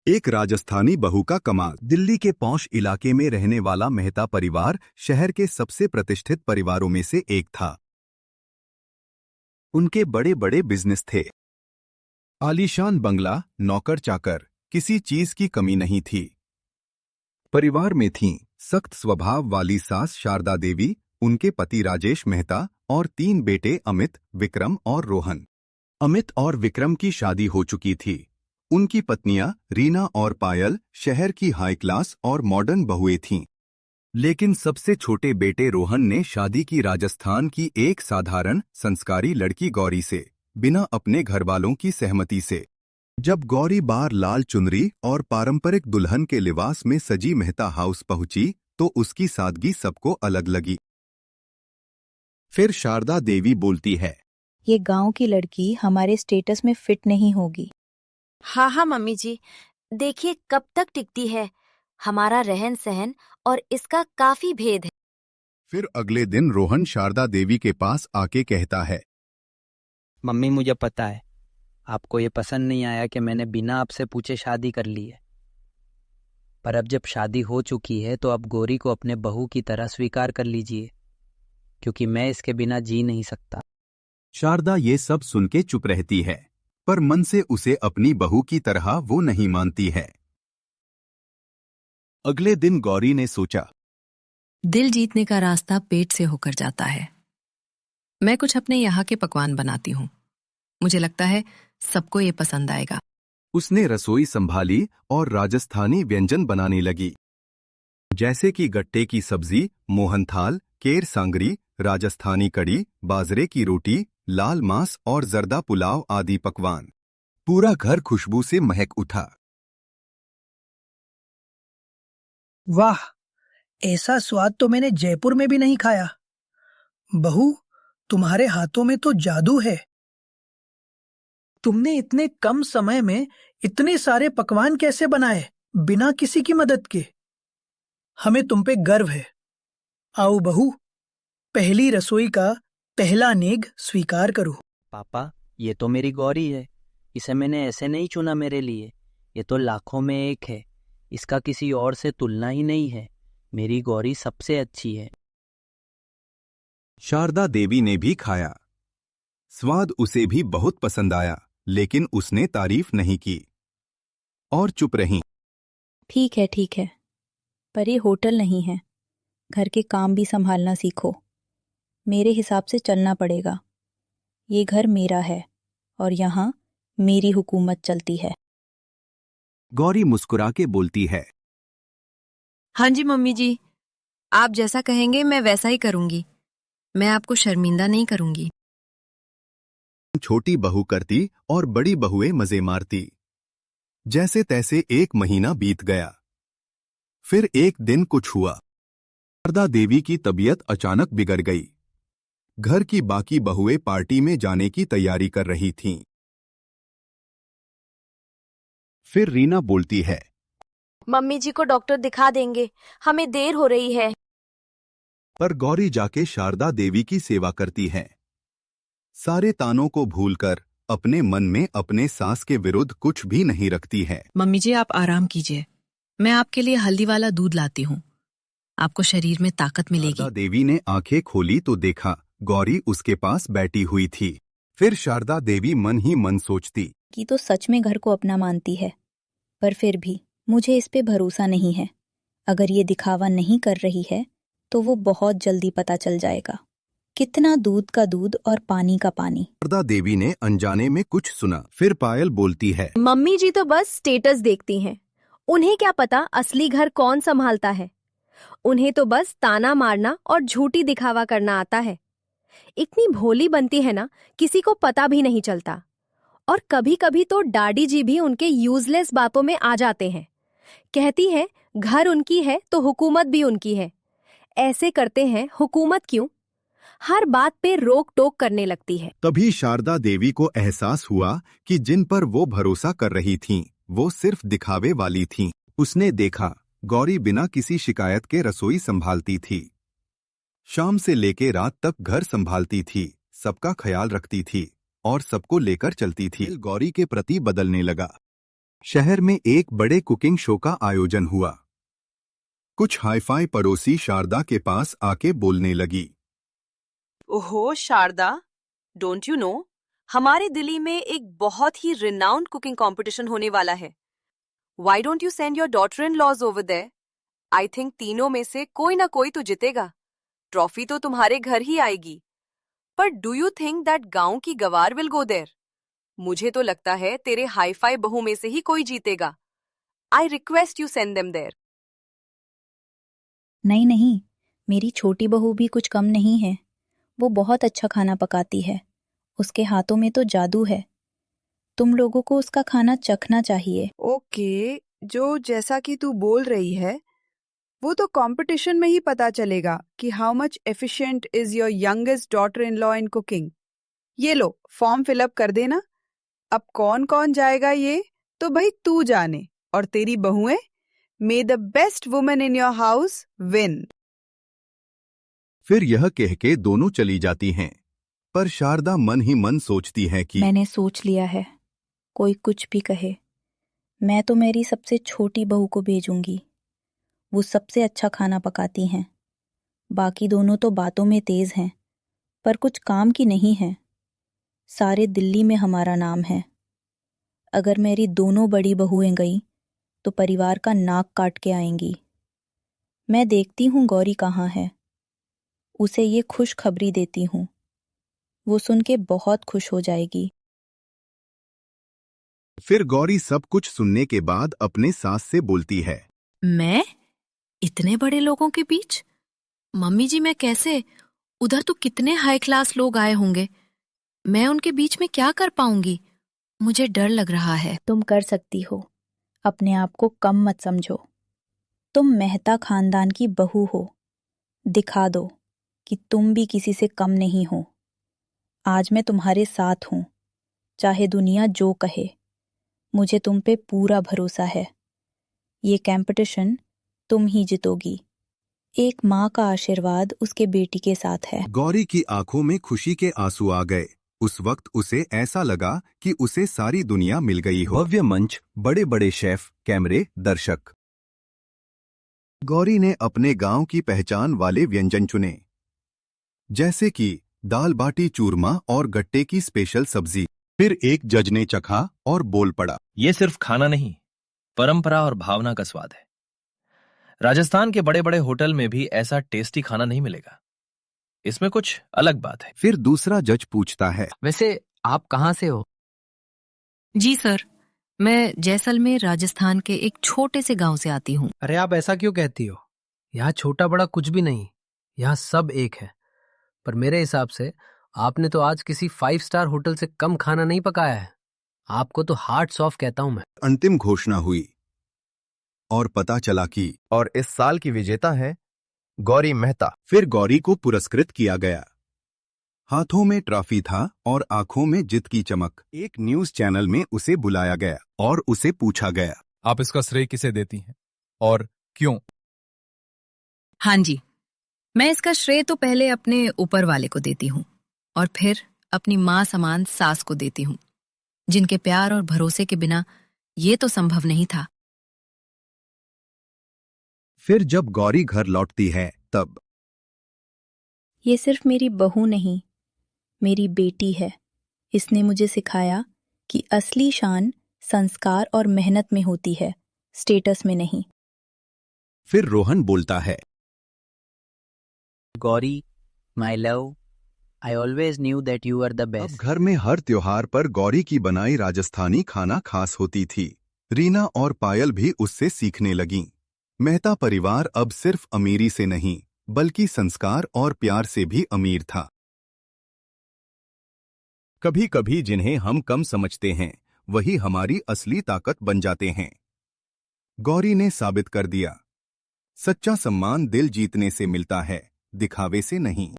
एक राजस्थानी बहू का कमाल। दिल्ली के पॉश इलाके में रहने वाला मेहता परिवार शहर के सबसे प्रतिष्ठित परिवारों में से एक था। उनके बड़े बड़े बिजनेस थे, आलीशान बंगला, नौकर चाकर, किसी चीज की कमी नहीं थी। परिवार में थीं सख्त स्वभाव वाली सास शारदा देवी, उनके पति राजेश मेहता और 3 बेटे अमित, विक्रम और रोहन। अमित और विक्रम की शादी हो चुकी थी। उनकी पत्नियां रीना और पायल शहर की हाई क्लास और मॉडर्न बहुएं थीं। लेकिन सबसे छोटे बेटे रोहन ने शादी की राजस्थान की एक साधारण संस्कारी लड़की गौरी से, बिना अपने घरवालों की सहमति से। जब गौरी बार लाल चुनरी और पारंपरिक दुल्हन के लिबास में सजी मेहता हाउस पहुंची तो उसकी सादगी सबको अलग लगी। फिर शारदा देवी बोलती है, ये गांव की लड़की हमारे स्टेटस में फिट नहीं होगी। हाँ मम्मी जी, देखिए कब तक टिकती है। हमारा रहन सहन और इसका काफी भेद है। फिर अगले दिन रोहन शारदा देवी के पास आके कहता है, मम्मी मुझे पता है आपको ये पसंद नहीं आया कि मैंने बिना आपसे पूछे शादी कर ली है, पर अब जब शादी हो चुकी है तो अब गौरी को अपने बहू की तरह स्वीकार कर लीजिए, क्योंकि मैं इसके बिना जी नहीं सकता। शारदा ये सब सुन के चुप रहती है, पर मन से उसे अपनी बहू की तरह वो नहीं मानती है। अगले दिन गौरी ने सोचा, दिल जीतने का रास्ता पेट से होकर जाता है। मैं कुछ अपने यहाँ के पकवान बनाती हूँ, मुझे लगता है सबको ये पसंद आएगा। उसने रसोई संभाली और राजस्थानी व्यंजन बनाने लगी, जैसे कि गट्टे की सब्जी, मोहनथाल, केर सांगरी, राजस्थानी कड़ी, बाजरे की रोटी, लाल मांस और जर्दा पुलाव आदि पकवान। पूरा घर खुशबू से महक उठा। वाह, ऐसा स्वाद तो मैंने जयपुर में भी नहीं खाया। बहू, तुम्हारे हाथों में तो जादू है। तुमने इतने कम समय में इतने सारे पकवान कैसे बनाए बिना किसी की मदद के? हमें तुम पे गर्व है। आओ बहू, पहली रसोई का पहला नेग स्वीकार करो। पापा, ये तो मेरी गौरी है, इसे मैंने ऐसे नहीं चुना मेरे लिए। ये तो लाखों में एक है, इसका किसी और से तुलना ही नहीं है। मेरी गौरी सबसे अच्छी है। शारदा देवी ने भी खाया। स्वाद उसे भी बहुत पसंद आया, लेकिन उसने तारीफ नहीं की और चुप रही। ठीक है, पर ये होटल नहीं है। घर के काम भी संभालना सीखो। मेरे हिसाब से चलना पड़ेगा। ये घर मेरा है और यहाँ मेरी हुकूमत चलती है। गौरी मुस्कुरा के बोलती है, हाँ जी मम्मी जी, आप जैसा कहेंगे मैं वैसा ही करूंगी। मैं आपको शर्मिंदा नहीं करूंगी। छोटी बहू करती और बड़ी बहुएं मजे मारती। जैसे तैसे 1 महीना बीत गया। फिर एक दिन कुछ हुआ। शारदा देवी की तबीयत अचानक बिगड़ गई। घर की बाकी बहुएं पार्टी में जाने की तैयारी कर रही थीं। फिर रीना बोलती है, मम्मी जी को डॉक्टर दिखा देंगे, हमें देर हो रही है। पर गौरी जाके शारदा देवी की सेवा करती है। सारे तानों को भूलकर अपने मन में अपने सास के विरुद्ध कुछ भी नहीं रखती है। मम्मी जी आप आराम कीजिए, मैं आपके लिए हल्दी वाला दूध लाती हूँ, आपको शरीर में ताकत मिलेगी। शारदा देवी ने आंखें खोली तो देखा गौरी उसके पास बैठी हुई थी। फिर शारदा देवी मन ही मन सोचती कि तो सच में घर को अपना मानती है, पर फिर भी मुझे इस पे भरोसा नहीं है। अगर ये दिखावा नहीं कर रही है तो वो बहुत जल्दी पता चल जाएगा। कितना दूध का दूध और पानी का पानी। शारदा देवी ने अनजाने में कुछ सुना। फिर पायल बोलती है, मम्मी जी तो बस स्टेटस देखती हैं, उन्हें क्या पता असली घर कौन संभालता है। उन्हें तो बस ताना मारना और झूठी दिखावा करना आता है। इतनी भोली बनती है ना, किसी को पता भी नहीं चलता। और कभी कभी तो डैडी जी भी उनके यूजलेस बातों में आ जाते हैं। कहती है घर उनकी है तो हुकूमत भी उनकी है। ऐसे करते हैं, हुकूमत क्यों? हर बात पे रोक टोक करने लगती है। तभी शारदा देवी को एहसास हुआ कि जिन पर वो भरोसा कर रही थीं, वो सिर्फ दिखावे वाली थीं। उसने देखा गौरी बिना किसी शिकायत के रसोई संभालती थी। शाम से लेके रात तक घर संभालती थी, सबका ख्याल रखती थी और सबको लेकर चलती थी। गौरी के प्रति बदलने लगा। शहर में एक बड़े कुकिंग शो का आयोजन हुआ। कुछ हाईफाई पड़ोसी शारदा के पास आके बोलने लगी। ओहो शारदा, डोंट यू नो, हमारे दिल्ली में एक बहुत ही रिनाउंड कुकिंग कंपटीशन होने वाला है। Why don't you send your daughter in laws over there? I think तीनों में से कोई ना कोई तो जीतेगा। ट्रॉफी तो तुम्हारे घर ही आएगी। पर डू यू थिंक दैट गांव की गवार विल गो देयर? मुझे तो लगता है तेरे हाईफाई बहू में से ही कोई जीतेगा। I request you send them there. नहीं नहीं, मेरी छोटी बहू भी कुछ कम नहीं है। वो बहुत अच्छा खाना पकाती है। उसके हाथों में तो जादू है। तुम लोगों को उसका खाना चखना चाहिए। ओके, जो जैसा कि तू बोल रही है, वो तो कंपटीशन में ही पता चलेगा कि how much efficient is your youngest daughter in law in cooking. ये लो, फॉर्म फिलअप कर देना। अब कौन कौन जाएगा ये तो भाई तू जाने, और तेरी बहुएं, may the best woman in your house win. फिर यह कह के दोनों चली जाती हैं, पर शारदा मन ही मन सोचती है कि मैंने सोच लिया है, कोई कुछ भी कहे, मैं तो मेरी सबसे छोटी बहू को भेजूंगी। वो सबसे अच्छा खाना पकाती हैं। बाकी दोनों तो बातों में तेज हैं, पर कुछ काम की नहीं है। सारे दिल्ली में हमारा नाम है। अगर मेरी दोनों बड़ी बहुएं गईं तो परिवार का नाक काट के आएंगी। मैं देखती हूँ गौरी कहाँ है, उसे ये खुशखबरी देती हूँ। वो सुन के बहुत खुश हो जाएगी। फिर गौरी सब कुछ सुनने के बाद अपने सास से बोलती है। मैं? इतने बड़े लोगों के बीच? मम्मी जी, मैं कैसे? उधर तो कितने हाई क्लास लोग आए होंगे। मैं उनके बीच में क्या कर पाऊंगी? मुझे डर लग रहा है। तुम कर सकती हो। अपने आप को कम मत समझो। तुम मेहता खानदान की बहू हो। दिखा दो कि तुम भी किसी से कम नहीं हो। आज मैं तुम्हारे साथ हूं, चाहे दुनिया जो कहे। मुझे तुम पे पूरा भरोसा है। ये कंपटीशन तुम ही जीतोगी। एक माँ का आशीर्वाद उसके बेटी के साथ है। गौरी की आंखों में खुशी के आंसू आ गए। उस वक्त उसे ऐसा लगा कि उसे सारी दुनिया मिल गई हो। भव्य मंच, बड़े बड़े शेफ, कैमरे, दर्शक। गौरी ने अपने गांव की पहचान वाले व्यंजन चुने, जैसे कि दाल बाटी चूरमा और गट्टे की स्पेशल सब्जी। फिर एक जज ने चखा और बोल पड़ा, ये सिर्फ खाना नहीं, परंपरा और भावना का स्वाद है। राजस्थान के बड़े बड़े होटल में भी ऐसा टेस्टी खाना नहीं मिलेगा। इसमें कुछ अलग बात है। फिर दूसरा जज पूछता है, वैसे आप कहाँ से हो? जी सर, मैं जैसलमेर राजस्थान के एक छोटे से गांव से आती हूँ। अरे आप ऐसा क्यों कहती हो? यहाँ छोटा बड़ा कुछ भी नहीं, यहाँ सब एक है। पर मेरे हिसाब से आपने तो आज किसी 5 स्टार होटल से कम खाना नहीं पकाया है। आपको तो हार्ट्स ऑफ कहता हूं मैं। अंतिम घोषणा हुई और पता चला कि और इस साल की विजेता है गौरी मेहता। फिर गौरी को पुरस्कृत किया गया। हाथों में ट्रॉफी था और आंखों में जित की चमक। एक न्यूज चैनल में उसे बुलाया गया और उसे पूछा गया, आप इसका श्रेय किसे देती हैं और क्यों? हाँ जी, मैं इसका श्रेय तो पहले अपने ऊपर वाले को देती हूँ और फिर अपनी माँ समान सास को देती हूँ, जिनके प्यार और भरोसे के बिना ये तो संभव नहीं था। फिर जब गौरी घर लौटती है तब ये सिर्फ मेरी बहू नहीं, मेरी बेटी है। इसने मुझे सिखाया कि असली शान संस्कार और मेहनत में होती है, स्टेटस में नहीं। फिर रोहन बोलता है, Gauri, my love, I always knew that you are the अब बेस्ट। घर में हर त्योहार पर गौरी की बनाई राजस्थानी खाना खास होती थी। रीना और पायल भी उससे सीखने लगीं। मेहता परिवार अब सिर्फ अमीरी से नहीं, बल्कि संस्कार और प्यार से भी अमीर था। कभी कभी जिन्हें हम कम समझते हैं, वही हमारी असली ताकत बन जाते हैं। गौरी ने साबित कर दिया, सच्चा सम्मान दिल जीतने से मिलता है, दिखावे से नहीं।